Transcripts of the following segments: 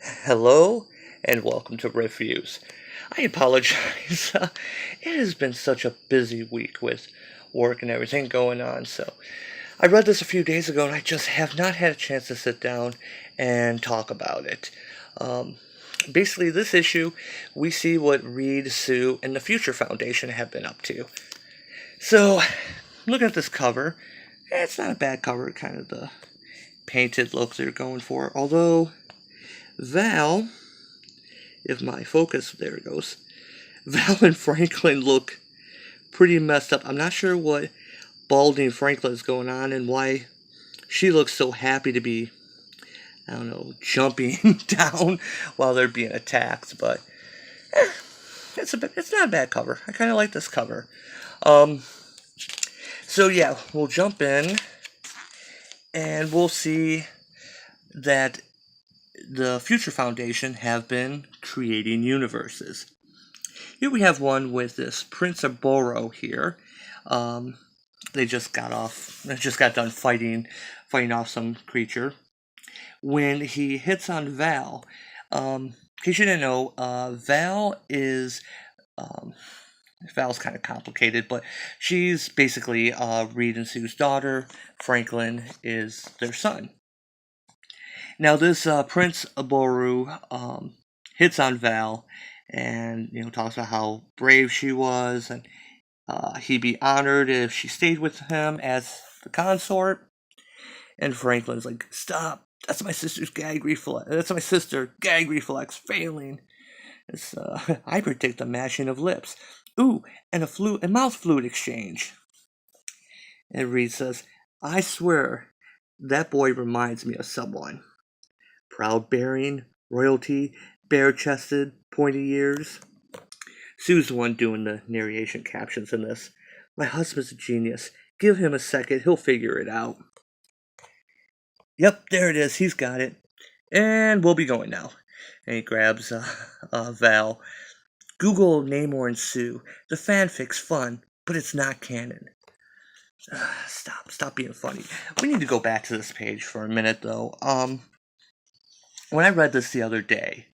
Hello and welcome to Reviews. I apologize. It has been such a busy week with work and everything going on. So I read this a few days ago and I just have not had a chance to sit down and talk about it. Um, Basically, this issue, we see what Reed, Sue, and the Future Foundation have been up to. So, looking at this cover, it's not a bad cover, kind of the painted look they're going for. Although, Val, if my focus, there it goes. Val and Franklin look pretty messed up. I'm not sure what balding Franklin is going on and why she looks so happy to be, I don't know, jumping down while they're being attacked. But it's not a bad cover. I kind of like this cover. Um, so yeah, we'll jump in and we'll see that the Future Foundation have been creating universes. Here we have one with this Prince of Boro here. They just got done fighting off some creature. When he hits on Val, in case you didn't know, Val's kind of complicated, but she's basically Reed and Sue's daughter. Franklin is their son. Now this Prince Aboru hits on Val, and talks about how brave she was, and he'd be honored if she stayed with him as the consort. And Franklin's like, "Stop! That's my sister's gag reflex. That's my sister gag reflex failing. It's I predict the mashing of lips. Ooh, and a mouth fluid exchange." And Reed says, "I swear, that boy reminds me of someone. Proud-bearing, royalty, bare-chested, pointy ears." Sue's the one doing the narration captions in this. "My husband's a genius. Give him a second, he'll figure it out." Yep, there it is. He's got it. And we'll be going now. And he grabs Val. "Google Namor and Sue. The fanfic's fun, but it's not canon." Stop being funny. We need to go back to this page for a minute, though. When I read this the other day,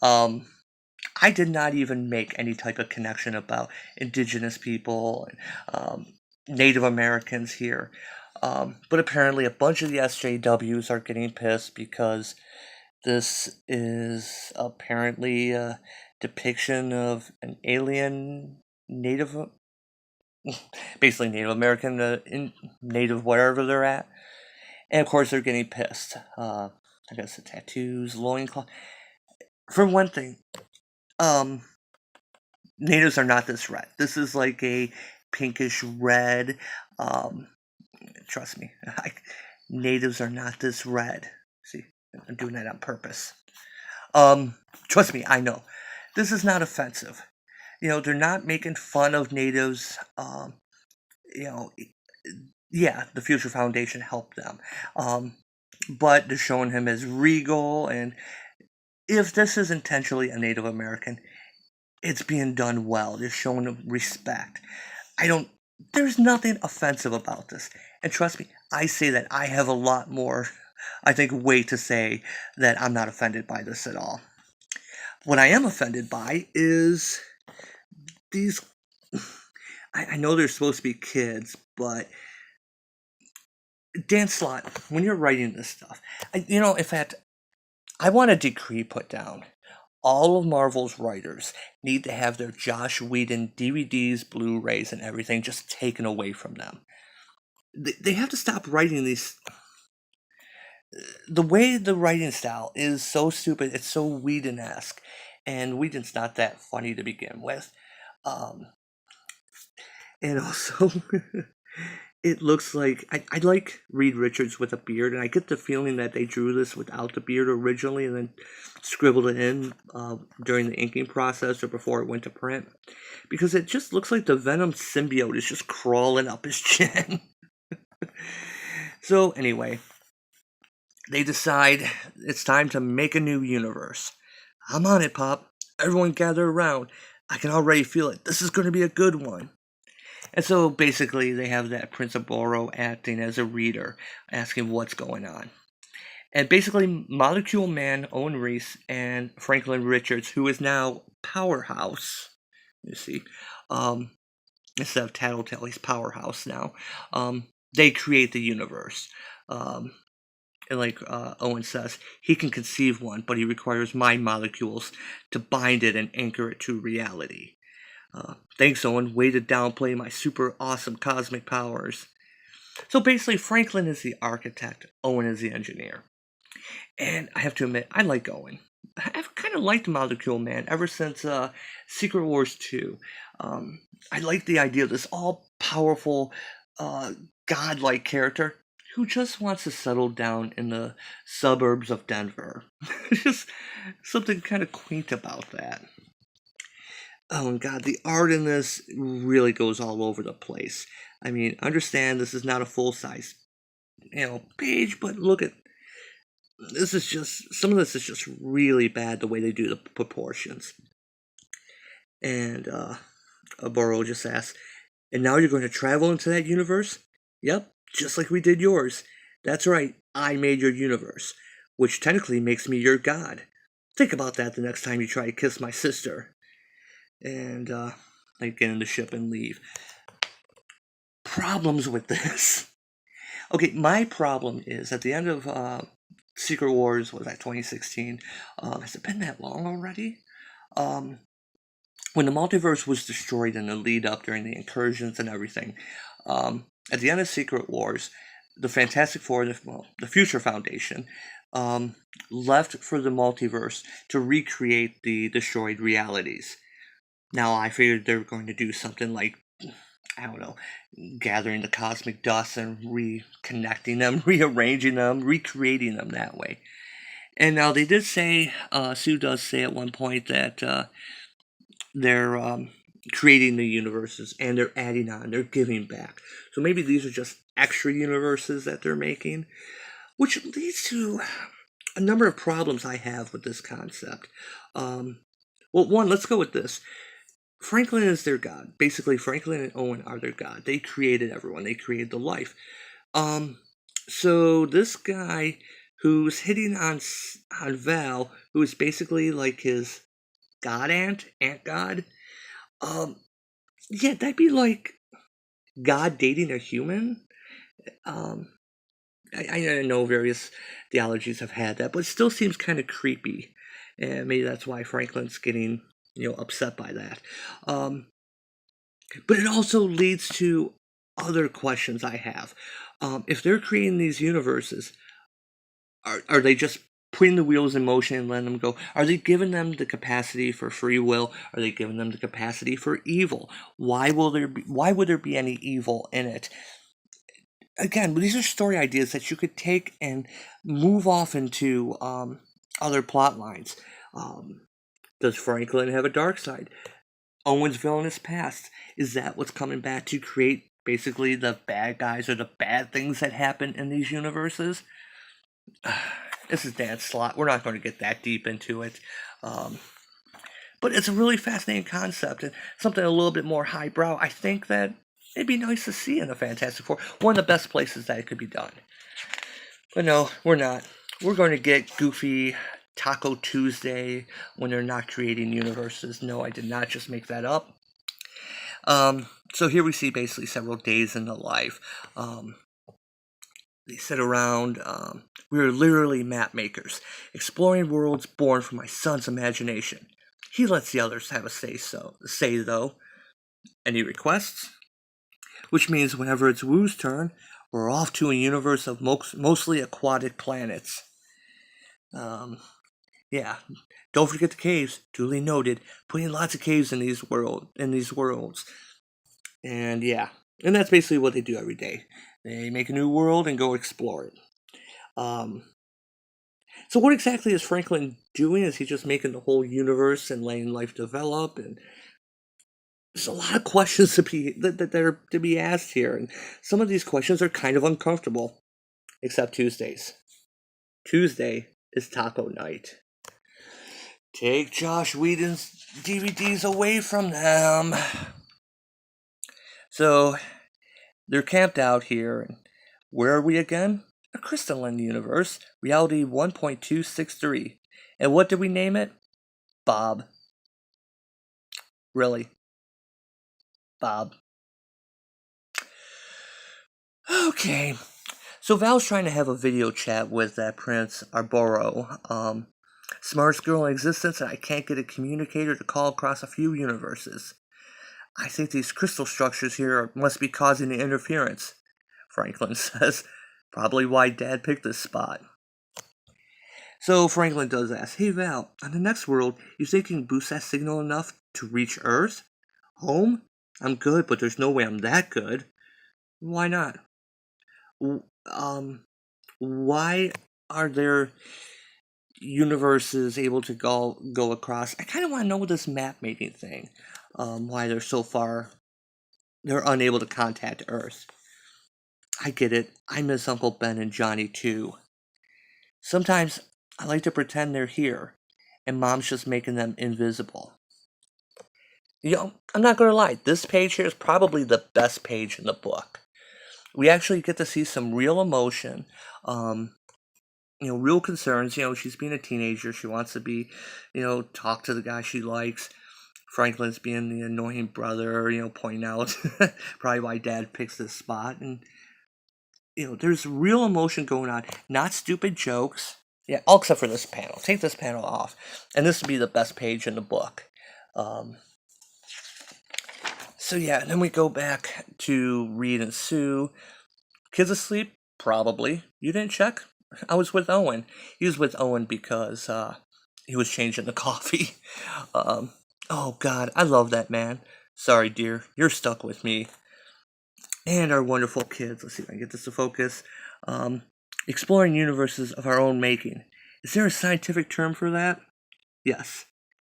I did not even make any type of connection about indigenous people and Native Americans here. But apparently a bunch of the SJWs are getting pissed because this is apparently a depiction of an alien basically Native American, Native wherever they're at. And of course they're getting pissed. I guess the tattoos, loincloth. For one thing, natives are not this red. This is like a pinkish red. Trust me, natives are not this red. See, I'm doing that on purpose. Trust me, I know. This is not offensive. They're not making fun of natives. Yeah, the Future Foundation helped them. But they're showing him as regal, and if this is intentionally a Native American, it's being done well. They're showing him respect. There's nothing offensive about this. And trust me, I say that I have a lot more, I think, weight to say that I'm not offended by this at all. What I am offended by is these, I know they're supposed to be kids, but Dan Slott, when you're writing this stuff, in fact, I want a decree put down. All of Marvel's writers need to have their Joss Whedon DVDs, Blu-rays, and everything just taken away from them. They have to stop writing these. The way the writing style is so stupid, it's so Whedon-esque, and Whedon's not that funny to begin with. And also, it looks like I like Reed Richards with a beard, and I get the feeling that they drew this without the beard originally and then scribbled it in during the inking process or before it went to print, because it just looks like the Venom symbiote is just crawling up his chin. So anyway, they decide it's time to make a new universe. "I'm on it, Pop. Everyone gather around. I can already feel it. This is going to be a good one." And so basically they have that Prince of Boro acting as a reader, asking what's going on. And basically, Molecule Man, Owen Reese, and Franklin Richards, who is now Powerhouse, you see, um, instead of Tattletale, he's Powerhouse now. They create the universe. Um, and like Owen says, he can conceive one, but he requires mind molecules to bind it and anchor it to reality. Thanks, Owen. Way to downplay my super awesome cosmic powers. So basically, Franklin is the architect, Owen is the engineer. And I have to admit, I like Owen. I've kind of liked Molecule Man ever since Secret Wars 2. I like the idea of this all-powerful, godlike character who just wants to settle down in the suburbs of Denver. Just something kind of quaint about that. Oh, and God, the art in this really goes all over the place. I mean, understand this is not a full-size, page, but look at this is just some of this is just really bad the way they do the proportions. And Burrow just asks, and now you're going to travel into that universe? Yep, just like we did yours. That's right, I made your universe, which technically makes me your god. Think about that the next time you try to kiss my sister. And they get in the ship and leave. Problems with this. Okay, my problem is at the end of Secret Wars, was that 2016? Has it been that long already? When the multiverse was destroyed in the lead up during the incursions and everything, at the end of Secret Wars, the Fantastic Four, the Future Foundation, left for the multiverse to recreate the destroyed realities. Now, I figured they were going to do something like, I don't know, gathering the cosmic dust and reconnecting them, rearranging them, recreating them that way. And now they did say, Sue does say at one point that they're creating the universes and they're adding on, they're giving back. So maybe these are just extra universes that they're making, which leads to a number of problems I have with this concept. Well, one, let's go with this. Franklin is their god. Basically, Franklin and Owen are their god. They created everyone. They created the life. So this guy who's hitting on Val, who is basically like his god ant god. Yeah, that'd be like God dating a human. I know various theologies have had that, but it still seems kind of creepy, and maybe that's why Franklin's getting upset by that. But it also leads to other questions I have. If they're creating these universes, are they just putting the wheels in motion and letting them go? Are they giving them the capacity for free will? Are they giving them the capacity for evil? Why would there be any evil in it? Again, these are story ideas that you could take and move off into other plot lines. Does Franklin have a dark side? Owen's villainous past, is that what's coming back to create basically the bad guys or the bad things that happen in these universes? This is Dan Slott. We're not going to get that deep into it. But it's a really fascinating concept and something a little bit more highbrow. I think that it'd be nice to see in the Fantastic Four. One of the best places that it could be done. But no, we're not. We're going to get goofy Taco Tuesday when they're not creating universes. No, I did not just make that up. So here we see basically several days in the life. They sit around. We are literally map makers, exploring worlds born from my son's imagination. He lets the others have a say though. Any requests? Which means whenever it's Wu's turn, we're off to a universe of mostly aquatic planets. Yeah, don't forget the caves. Duly noted. Putting lots of caves in these worlds. And yeah, and that's basically what they do every day. They make a new world and go explore it. So what exactly is Franklin doing? Is he just making the whole universe and letting life develop? And there's a lot of questions that are to be asked here, and some of these questions are kind of uncomfortable, except Tuesdays. Tuesday is taco night. Take Josh Whedon's DVDs away from them. So they're camped out here, and where are we again? a crystalline universe, reality 1.263. And what did we name it? Bob. Really? Bob. Okay. So Val's trying to have a video chat with that Prince Arboro, smartest girl in existence, and I can't get a communicator to call across a few universes. I think these crystal structures here must be causing the interference, Franklin says. Probably why Dad picked this spot. So Franklin does ask, hey Val, on the next world, you think you can boost that signal enough to reach Earth? Home? I'm good, but there's no way I'm that good. Why not? Why are there universes able to go across? I kind of want to know this map making thing. Why they're unable to contact Earth. I get it. I miss Uncle Ben and Johnny too. Sometimes I like to pretend they're here, and Mom's just making them invisible. I'm not gonna lie. This page here is probably the best page in the book. We actually get to see some real emotion, real concerns. She's being a teenager. She wants to be, talk to the guy she likes. Franklin's being the annoying brother, pointing out probably why Dad picks this spot. And, there's real emotion going on, not stupid jokes. Yeah, all except for this panel. Take this panel off. And this would be the best page in the book. So yeah, then we go back to Reed and Sue. Kids asleep? Probably. You didn't check? I was with Owen. He was with Owen because he was changing the coffee. Oh God, I love that man. Sorry, dear, you're stuck with me. And our wonderful kids. Let's see if I can get this to focus. Exploring universes of our own making. Is there a scientific term for that? Yes.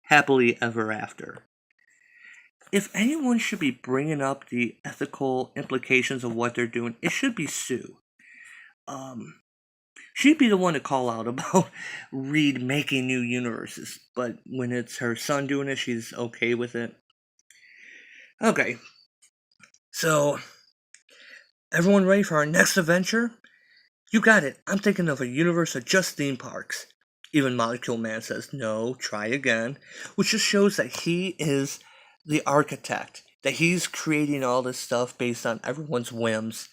Happily ever after. If anyone should be bringing up the ethical implications of what they're doing, it should be Sue. She'd be the one to call out about Reed making new universes, but when it's her son doing it, she's okay with it. Okay, so everyone ready for our next adventure? You got it. I'm thinking of a universe of just theme parks. Even Molecule Man says, no, try again, which just shows that he is the architect, that he's creating all this stuff based on everyone's whims.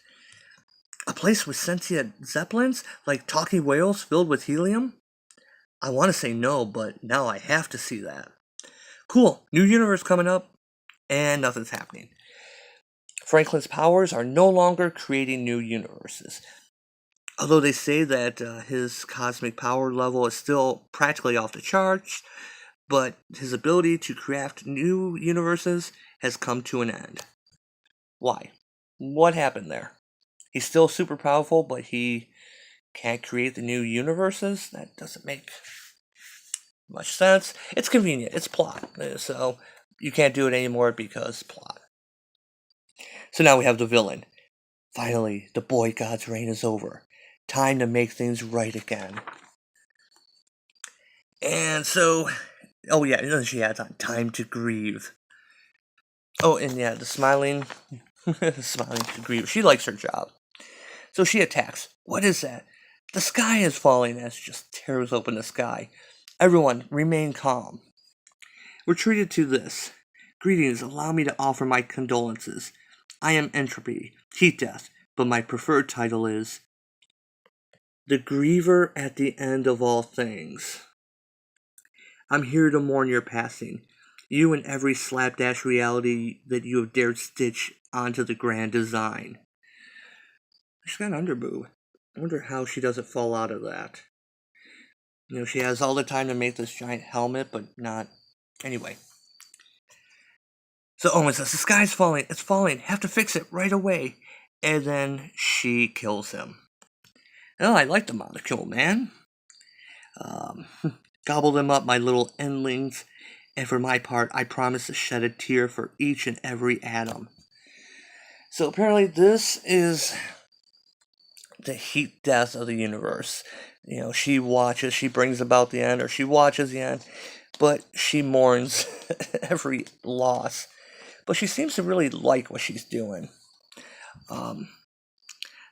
A place with sentient zeppelins, like talking whales filled with helium? I want to say no, but now I have to see that. Cool, new universe coming up, and nothing's happening. Franklin's powers are no longer creating new universes. Although they say that his cosmic power level is still practically off the charts, but his ability to craft new universes has come to an end. Why? What happened there? He's still super powerful, but he can't create the new universes? That doesn't make much sense. It's convenient. It's plot. So you can't do it anymore because plot. So now we have the villain. Finally, the boy god's reign is over. Time to make things right again. And so, oh yeah, and then she adds on time to grieve. Oh, and yeah, the smiling to grieve. She likes her job. So she attacks. What is that? The sky is falling as she just tears open the sky. Everyone, remain calm. We're treated to this. Greetings, allow me to offer my condolences. I am Entropy, Heat Death, but my preferred title is The Griever at the End of All Things. I'm here to mourn your passing. You and every slapdash reality that you have dared stitch onto the grand design. She's got an under-boob. I wonder how she doesn't fall out of that. She has all the time to make this giant helmet, but not... Anyway. So Owen says, the sky's falling. It's falling. Have to fix it right away. And then she kills him. Oh, I like the Molecule Man. Gobble them up, my little endlings. And for my part, I promise to shed a tear for each and every atom. So apparently this is the heat death of the universe. She brings about the end, or she watches the end, but she mourns every loss. But she seems to really like what she's doing.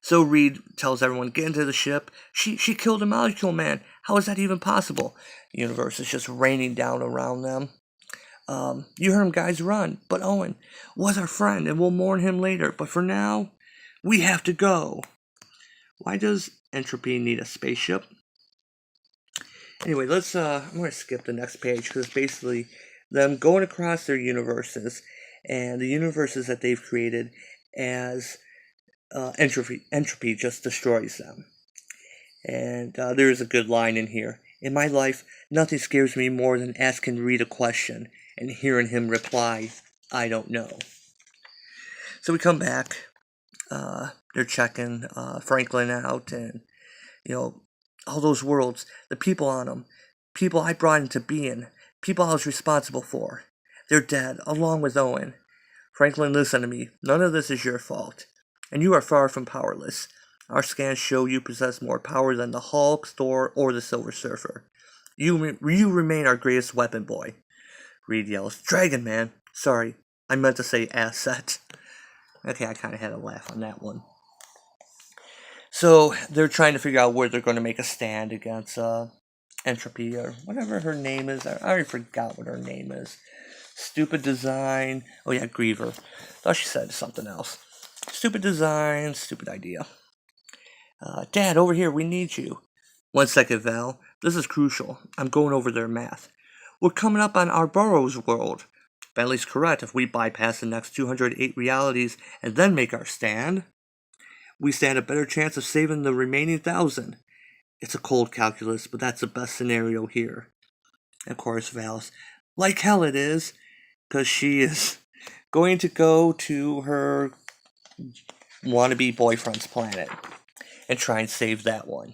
So Reed tells everyone, get into the ship. She killed a molecule man. How is that even possible? The universe is just raining down around them. You heard him, guys, run. But Owen was our friend, and we'll mourn him later. But for now, we have to go. Why does Entropy need a spaceship? Anyway, I'm going to skip the next page, because it's basically them going across their universes, and the universes that they've created as entropy just destroys them. And there is a good line in here. In my life, nothing scares me more than asking Reed a question and hearing him reply, I don't know. So we come back. They're checking Franklin out, and, all those worlds, the people on them, people I brought into being, people I was responsible for. They're dead, along with Owen. Franklin, listen to me. None of this is your fault. And you are far from powerless. Our scans show you possess more power than the Hulk, Thor, or the Silver Surfer. You remain our greatest weapon, boy. Reed yells, Dragon Man. Sorry, I meant to say asset. Okay, I kind of had a laugh on that one. So they're trying to figure out where they're going to make a stand against Entropy, or whatever her name is. I already forgot what her name is. Stupid design. Oh yeah, Griever. Thought she said something else. Stupid design, stupid idea. Dad, over here, we need you. 1 second, Val. This is crucial. I'm going over their math. We're coming up on our Burroughs world. Bentley's correct. If we bypass the next 208 realities and then make our stand, we stand a better chance of saving the remaining 1,000. It's a cold calculus, but that's the best scenario here. Of course, Val's like hell it is, because she is going to go to her wannabe boyfriend's planet and try and save that one.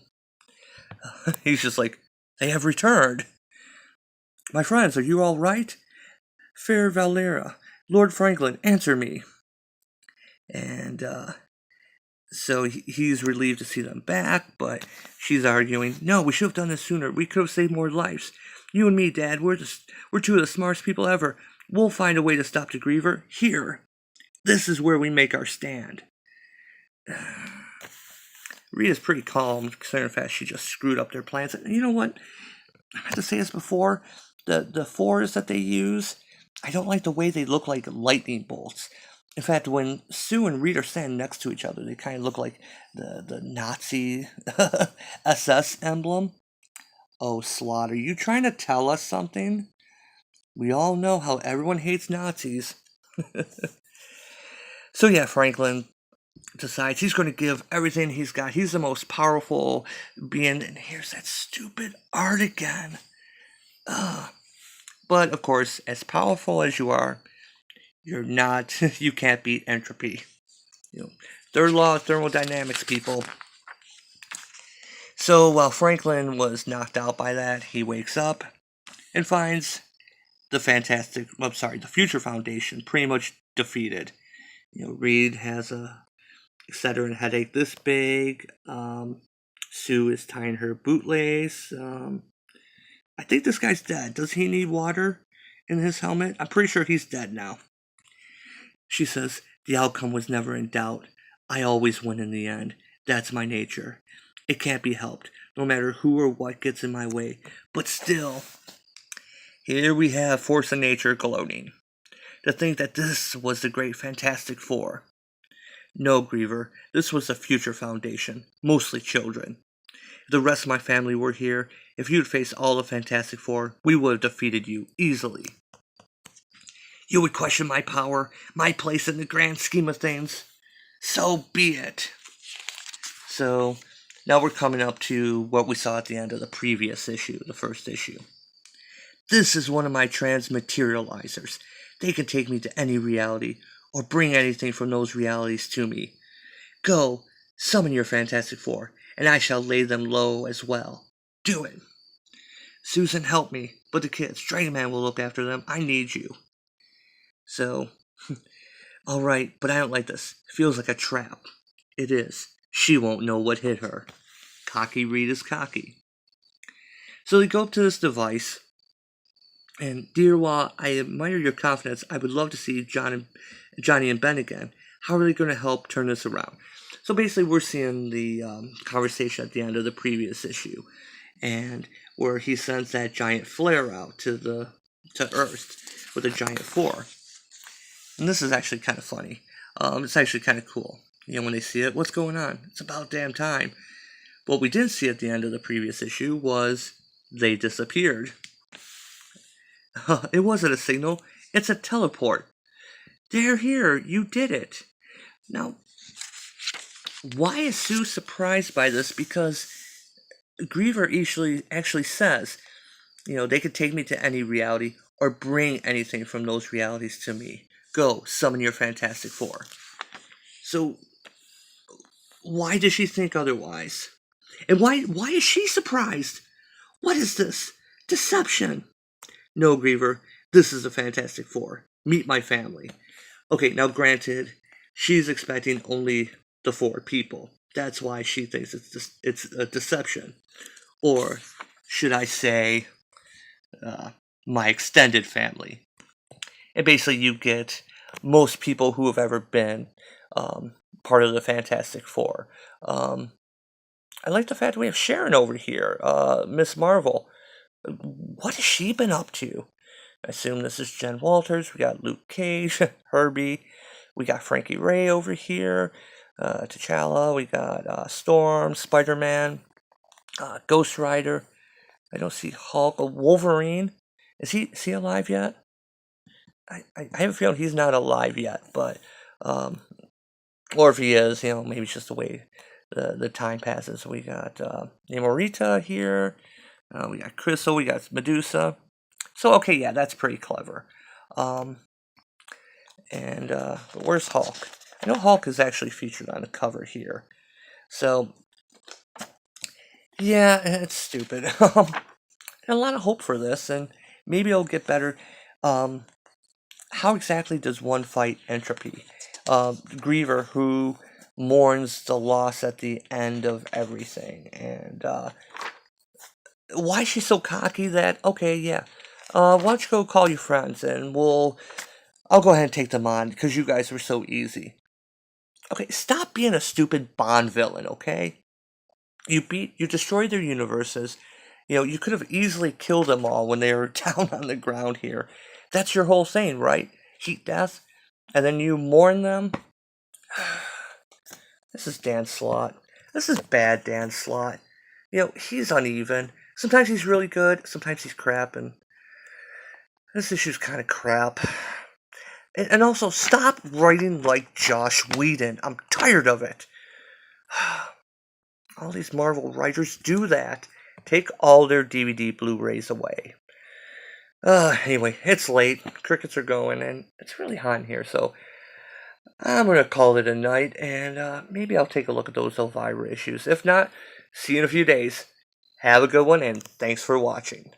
He's just like, they have returned. My friends, are you all right? Fair Valera, Lord Franklin, answer me. And so he's relieved to see them back, but she's arguing, no, we should have done this sooner. We could have saved more lives. You and me, Dad, we're two of the smartest people ever. We'll find a way to stop the Griever. Here. This is where we make our stand. Rita's pretty calm, considering the fact she just screwed up their plans. And you know what? I had to say this before. The fours that they use, I don't like the way they look like lightning bolts. In fact, when Sue and Reed are standing next to each other, they kind of look like the Nazi SS emblem. Oh, Slott, are you trying to tell us something? We all know how everyone hates Nazis. So yeah, Franklin decides he's going to give everything he's got. He's the most powerful being, and here's that stupid art again. But of course, as powerful as you are, you're not. You can't beat entropy. Third law of thermodynamics, people. So while Franklin was knocked out by that, he wakes up and finds the Future Foundation pretty much defeated. Reed has a Excedrin headache this big. Sue is tying her bootlace. I think this guy's dead. Does he need water in his helmet? I'm pretty sure he's dead now. She says, the outcome was never in doubt. I always win in the end. That's my nature. It can't be helped, no matter who or what gets in my way. But still, here we have force of nature gloating. To think that this was the great Fantastic Four. No, Griever, this was the Future Foundation, mostly children. If the rest of my family were here, if you'd faced all the Fantastic Four, we would have defeated you easily. You would question my power, my place in the grand scheme of things. So be it. So, now we're coming up to what we saw at the end of the previous issue, the first issue. This is one of my transmaterializers. They can take me to any reality, or bring anything from those realities to me. Go, summon your Fantastic Four, and I shall lay them low as well. Do it. Susan, help me, but the kids, Dragon Man will look after them. I need you. So, alright, but I don't like this. It feels like a trap. It is. She won't know what hit her. Cocky Reed is cocky. So they go up to this device, and dear, while I admire your confidence, I would love to see Johnny and Ben again. How are they going to help turn this around? So basically, we're seeing the conversation at the end of the previous issue, and where he sends that giant flare out to Earth with a giant 4. And this is actually kind of funny. It's actually kind of cool. When they see it, what's going on? It's about damn time. What we didn't see at the end of the previous issue was they disappeared. It wasn't a signal. It's a teleport. They're here. You did it. Now, why is Sue surprised by this? Because Griever actually says, they could take me to any reality or bring anything from those realities to me. Go, summon your Fantastic Four. So, why does she think otherwise? And why is she surprised? What is this? Deception. No, Griever, this is the Fantastic Four. Meet my family. Okay, now granted, she's expecting only the 4 people. That's why she thinks it's a deception. Or should I say, my extended family. And basically you get most people who have ever been part of the Fantastic Four. I like the fact that we have Sharon over here, Miss Marvel. What has she been up to? I assume this is Jen Walters. We got Luke Cage, Herbie. We got Frankie Ray over here. T'Challa. We got Storm, Spider-Man, Ghost Rider. I don't see Hulk. Wolverine. Is he alive yet? I have a feeling he's not alive yet, but or if he is, maybe it's just the way the time passes. We got Namorita here. We got Crystal. We got Medusa. So okay, yeah, that's pretty clever. But where's Hulk? I know Hulk is actually featured on the cover here. So yeah, it's stupid. A lot of hope for this, and maybe it'll get better. How exactly does one fight entropy? Griever, who mourns the loss at the end of everything, and why is she so cocky that, okay, yeah, why don't you go call your friends, and I'll go ahead and take them on, because you guys were so easy. Okay, stop being a stupid Bond villain, okay? You destroyed their universes. You could have easily killed them all when they were down on the ground here. That's your whole thing, right? Heat death. And then you mourn them. This is Dan Slott. This is bad Dan Slott. He's uneven. Sometimes he's really good. Sometimes he's crap. And this issue's kind of crap. And also, stop writing like Josh Whedon. I'm tired of it. All these Marvel writers do that. Take all their DVD Blu-rays away. Anyway, it's late. Crickets are going, and it's really hot in here, so I'm going to call it a night, and maybe I'll take a look at those Elvira issues. If not, see you in a few days. Have a good one, and thanks for watching.